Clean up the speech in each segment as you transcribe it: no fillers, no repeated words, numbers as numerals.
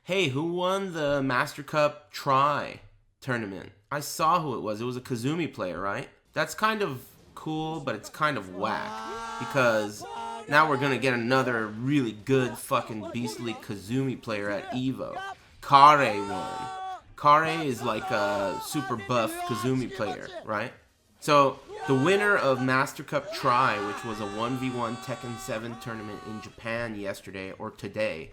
Hey, who won the Master Cup Tri tournament? I saw who it was. It was a Kazumi player, right? That's kind of cool, but it's kind of whack. Because now we're gonna get another really good fucking beastly Kazumi player at EVO. Kare won. Kare is like a super buff Kazumi player, right? So, the winner of Master Cup Tri, which was a 1v1 Tekken 7 tournament in Japan yesterday, or today,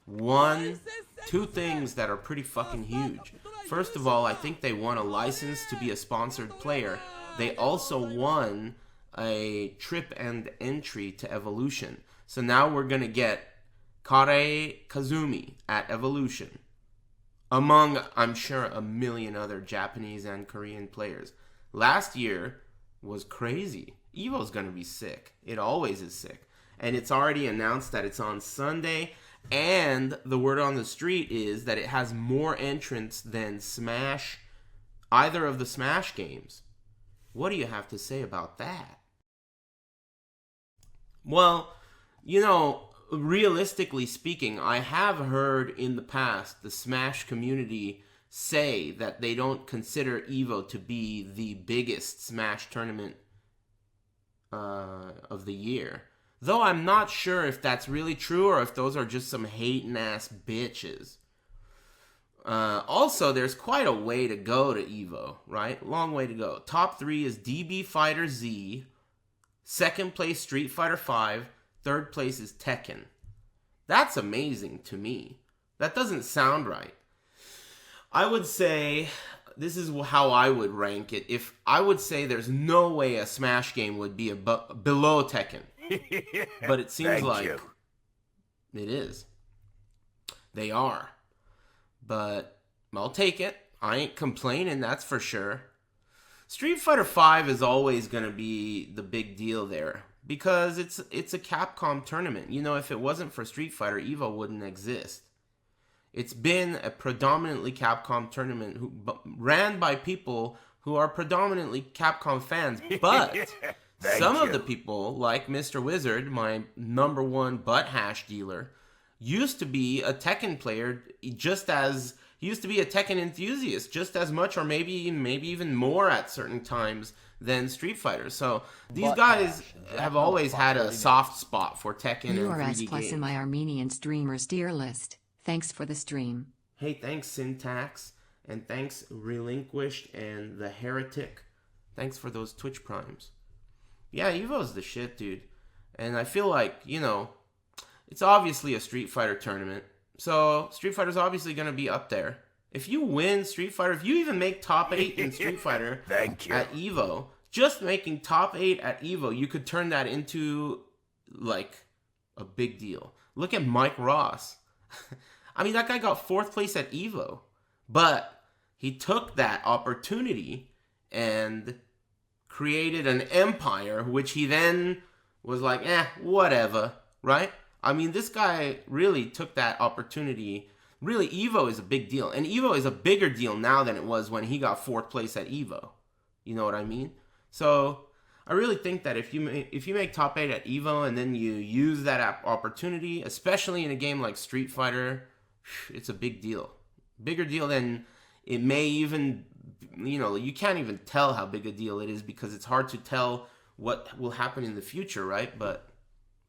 won two things that are pretty fucking huge. First of all, I think they won a license to be a sponsored player. They also won a trip and entry to Evolution. So now we're going to get Kare Kazumi at Evolution. Among, I'm sure, a million other Japanese and Korean players. Last year was crazy. EVO's going to be sick. It always is sick. And it's already announced that it's on Sunday. And the word on the street is that it has more entrants than Smash, either of the Smash games. What do you have to say about that? Well, you know, realistically speaking, I have heard in the past the Smash community say that they don't consider EVO to be the biggest Smash tournament of the year. Though I'm not sure if that's really true or if those are just some hating ass bitches. Also, there's quite a way to go to EVO, right? Long way to go. Top 3 is DB Fighter Z. Second place, Street Fighter V. Third place is Tekken. That's amazing to me. That doesn't sound right. I would say, this is how I would rank it. If I would say there's no way a Smash game would be below Tekken. But it seems like it is. They are. But I'll take it. I ain't complaining, that's for sure. Street Fighter V is always going to be the big deal there. Because it's a Capcom tournament. You know, if it wasn't for Street Fighter, EVO wouldn't exist. It's been a predominantly Capcom tournament ran by people who are predominantly Capcom fans. But some of the people, like Mr. Wizard, my number one butt hash dealer, used to be a Tekken player just as... He used to be a Tekken enthusiast just as much or maybe even more at certain times than Street Fighter. So these guys have always had a soft spot for Tekken and 3D plus games. in my Armenian streamers tier list. Thanks for the stream. Hey, thanks Syntax, and thanks Relinquished and The Heretic. Thanks for those Twitch primes. Yeah, EVO's the shit, dude. And I feel like, you know, it's obviously a Street Fighter tournament. So Street Fighter's obviously going to be up there. If you win Street Fighter, if you even make top 8 in Street Fighter at EVO, just making top 8 at EVO, you could turn that into, like, a big deal. Look at Mike Ross. I mean, that guy got 4th place at EVO. But he took that opportunity and created an empire, which he then was like, whatever, right? I mean, this guy really took that opportunity. Really, EVO is a big deal. And EVO is a bigger deal now than it was when he got 4th place at EVO. You know what I mean? So, I really think that if you make top 8 at EVO and then you use that opportunity, especially in a game like Street Fighter, it's a big deal. Bigger deal than it may even, you know, you can't even tell how big a deal it is because it's hard to tell what will happen in the future, right? But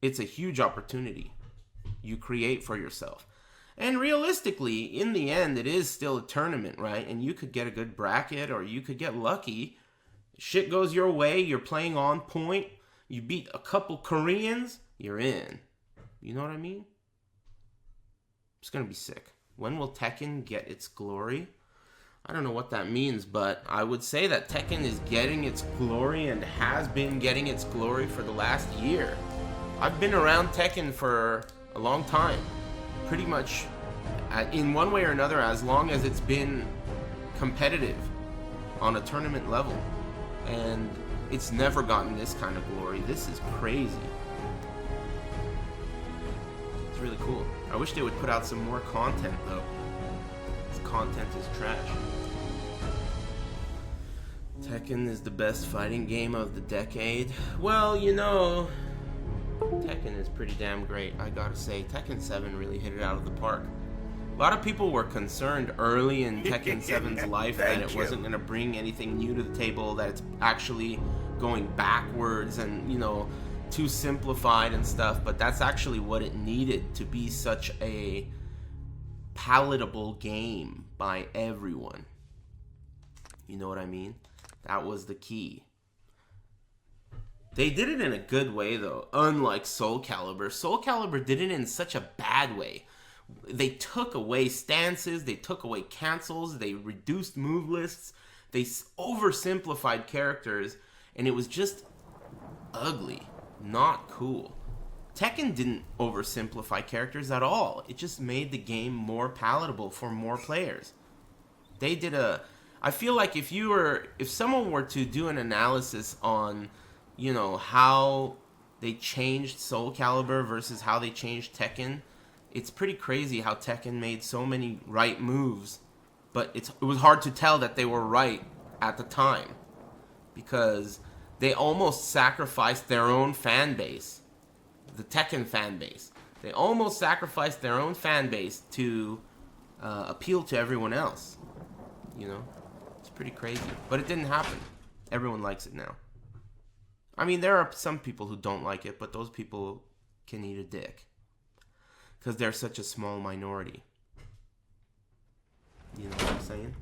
it's a huge opportunity you create for yourself. And realistically, in the end, it is still a tournament, right? And you could get a good bracket or you could get lucky. Shit goes your way, you're playing on point, you beat a couple Koreans, you're in. You know what I mean? It's gonna be sick. When will Tekken get its glory? I don't know what that means, but I would say that Tekken is getting its glory and has been getting its glory for the last year. I've been around Tekken for a long time. Pretty much, in one way or another, as long as it's been competitive on a tournament level. And it's never gotten this kind of glory. This is crazy. It's really cool. I wish they would put out some more content, though. This content is trash. Tekken is the best fighting game of the decade. Well, you know, Tekken is pretty damn great, I gotta say. Tekken 7 really hit it out of the park. A lot of people were concerned early in Tekken 7's life that it wasn't going to bring anything new to the table, that it's actually going backwards and, you know, too simplified and stuff, but that's actually what it needed to be such a palatable game by everyone. You know what I mean? That was the key. They did it in a good way, though, unlike Soul Calibur. Soul Calibur did it in such a bad way. They took away stances, they took away cancels, they reduced move lists, they oversimplified characters, and it was just ugly, not cool. Tekken didn't oversimplify characters at all. It just made the game more palatable for more players. They did I feel like if someone were to do an analysis on, you know, how they changed Soul Calibur versus how they changed Tekken, it's pretty crazy how Tekken made so many right moves, but it was hard to tell that they were right at the time because they almost sacrificed their own fan base, the Tekken fan base. They almost sacrificed their own fan base to appeal to everyone else. You know, it's pretty crazy, but it didn't happen. Everyone likes it now. I mean, there are some people who don't like it, but those people can eat a dick. Because they're such a small minority. You know what I'm saying?